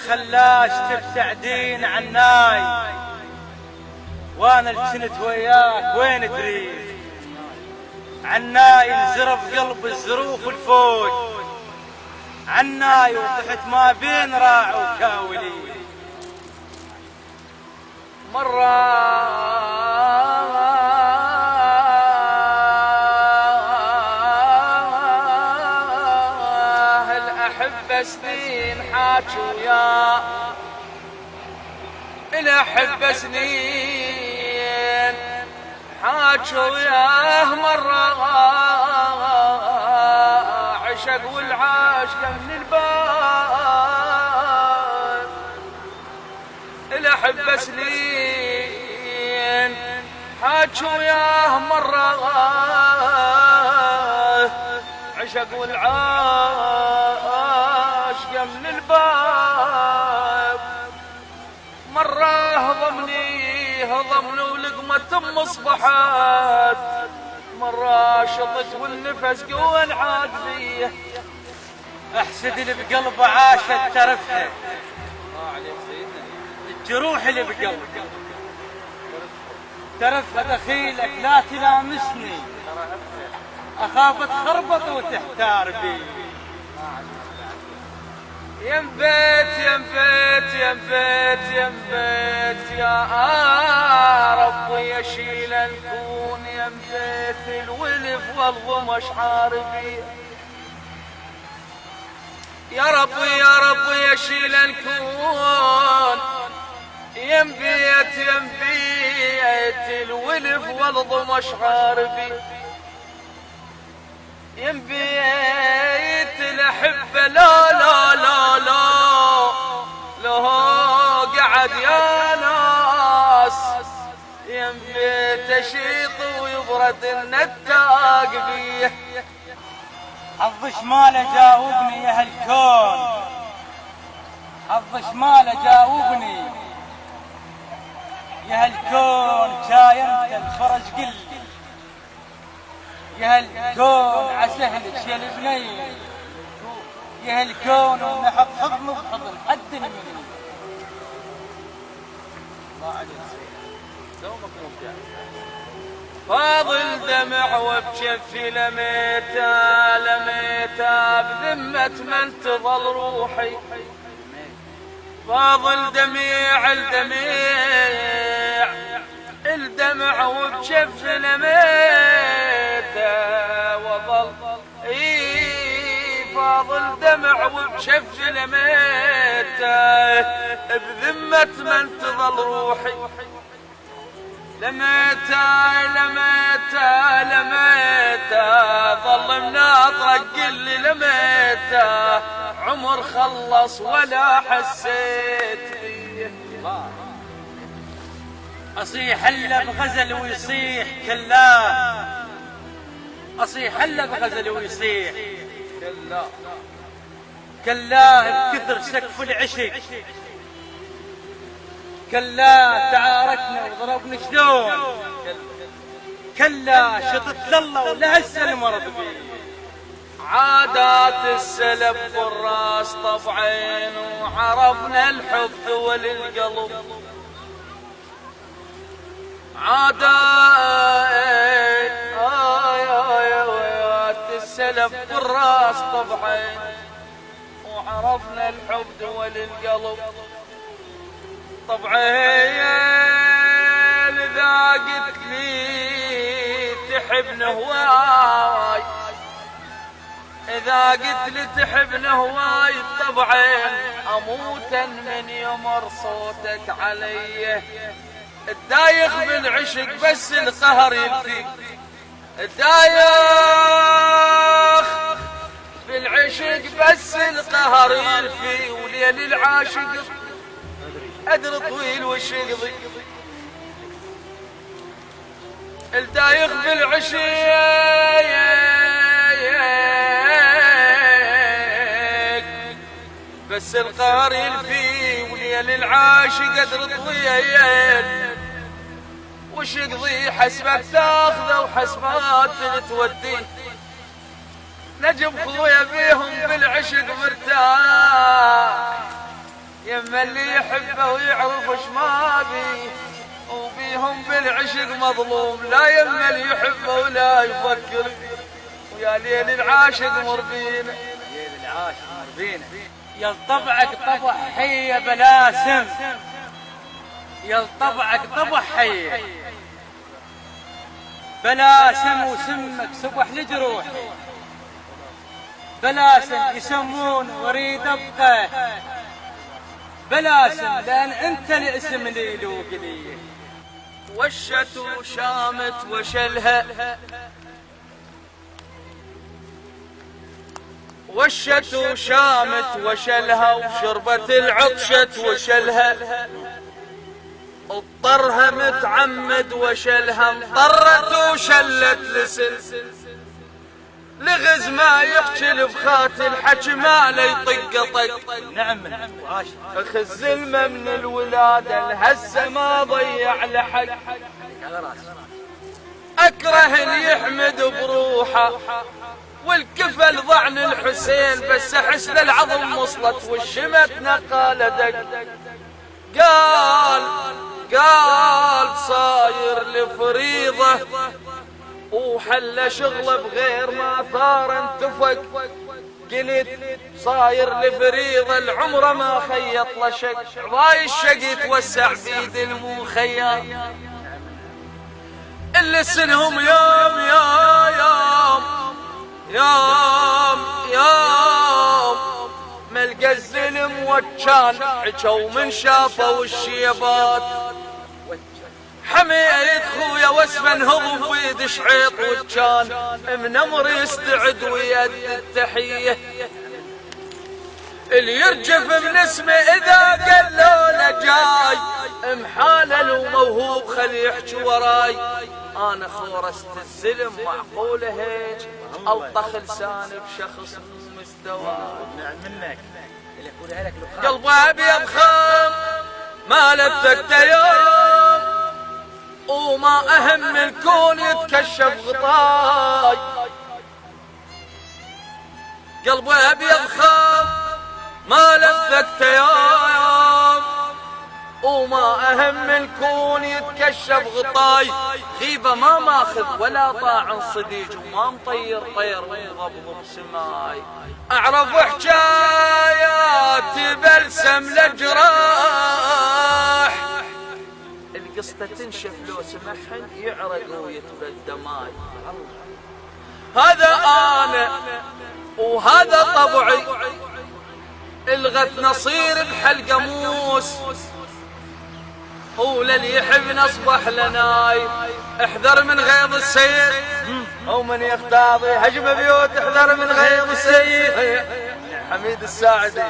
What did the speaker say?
خلاش تبتعدين عناي، وانا الجنت وياك وين تريد؟ عناي انزرف قلب الزروف الفوج، عناي وضحت ما بين راع وكاولي. مرة الأحبة سنين حاجوا يا الأحبة سنين حاجوا ياه. مرة عشق والعاشق من الباب، الأحبة سنين حاجوا ياه. مرة عشق والعاشق من الباب، مرة هضمني ولقمة مصبحات، مرة شطت والنفس قوى العاقبية. احسد اللي بقلبه عاشت ترفها، الجروح اللي بقلبه ترفها. دخيلك لا تلامسني، اخاف تخربط وتحتار بي. ينبت ينبت ينبت ينبت يا ربي يشيل الكون، ينبت الولف والظما اشعار بي. يا ربي يشيل الكون، ينبت ينبت الولف والظما اشعار بي. ينبيت الأحبة لا لا لا لا لا قعد يا ناس، ينبيت أشيط ويبرد النتاق بيه. حظ شماله جاوبني يا هالكون، حظ شماله جاوبني يا هالكون. جاي انت الفرج قلي يا هالكون، عسهلك يا البنين يا هالكون، ونحط حضن بحضن حد مني. الله عليك دومك مبدع. فاضل دمع وبجفي لميتا لميتا، بذمة من تظل روحي. فاضل دميع الدميع الدمع وبجفي لميتا وظل فاضل دمع وبجفي لميتا، بذمة من تظل روحي. لميتا لميتا لميتا ظل مناطرك قلي لميتا، عمر خلص ولا حسيت بيه. اصيح الا بغزل ويصيح كلاه، اصيح الا بغزل ويصيح كلاه، كلاه بكثر سقف العشق، كلا تعاركنا وضربنا شلون، كلا شطت لله ولهسه المرض بي. عادات السلف والراس طبعين، وعرفنا الحب وللقلب. عادات السلف والراس طبعين، وعرفنا الحب وللقلب. طبعين إذا قلت لي تحبني هواي، إذا قلت لي تحبني هواي، طبعين أموتا من يمر صوتك علي. الدايخ بالعشق بس القهر يلفي، الدايخ بالعشق بس القهر يلفي. وليل العاشق أدري طويل وش يقضي، الدايخ بالعشيق بس القهر يلفي. وليل العاشق أدري طويل وش يقضي، حسبك تاخذه وحسبات تودي. نجم خويا بيهم بالعشق مرتاح، يما اللي يحبه ويعرف وش ما بيه وبيهم بالعشق مظلوم. لا يما اللي يحبه ولا يفكر ويا ليل العاشق مربينا. ليل العاشق مربينا. يا طبعك طبع حية بلا سم، يا طبعك طبع حية بلا سم وسمك سبح لجروح. بلا سم يسمون واريد ابقى بلا سم لان انت الاسم لي لو قليه. وشت وشامت وشلها وشت وشامت وشلها وشربت العطشت وشلها اضطرها متعمد وشلها اضطرت وشلت لسل لغز ما يحجل بخات الحكي ما لا يطق طق. نعم اخز الماء من الولاده الهزه ما ضيع لحق. اكره اللي يحمد بروحه والكفل ضعن الحسين بس احس للعظم وصلت والشمت نقال دق. قال صاير لفريضه وحل شغله بغير ما ثار انتفق. قلت صاير لفريضه العمر ما خيط لشك ضاي الشق يتوسع بيد المخير. اللي سنهم يوم يا يوم ملقى الزلم وكان حجوا من شافوا الشيبات. حميد خويا واسمه انهض ويد شعيط وكان من امر يستعد ويد التحيه. اللي يرجف من اسمه اذا قالوا له جاي محالل وموهوب خلي يحكي وراي. انا خورست الزلم معقوله هيك الطخ لساني بشخص مو مستوى. نعم منك قلبه ابيض خام ما لفته يوم وما اهم الكون يتكشف غطاي. قلبه ابيض خام ما لفته يوم وما اهم الكون يتكشف غطاي. غيبه ما ماخذ ولا طاعن صديج وما مطير طير ومضبضب سماي. اعرف حكايات بلسم لجراح القصة تنشف لو سمحن يعرق ويتبدى ماي. هذا انا وهذا طبعي الغث نصير بحلقه موس وللي يحب اصبح لناي. احذر من غيظ السيد ومن يختاضي هجم بيوت احذر من غيظ السيد. حميد الساعدي.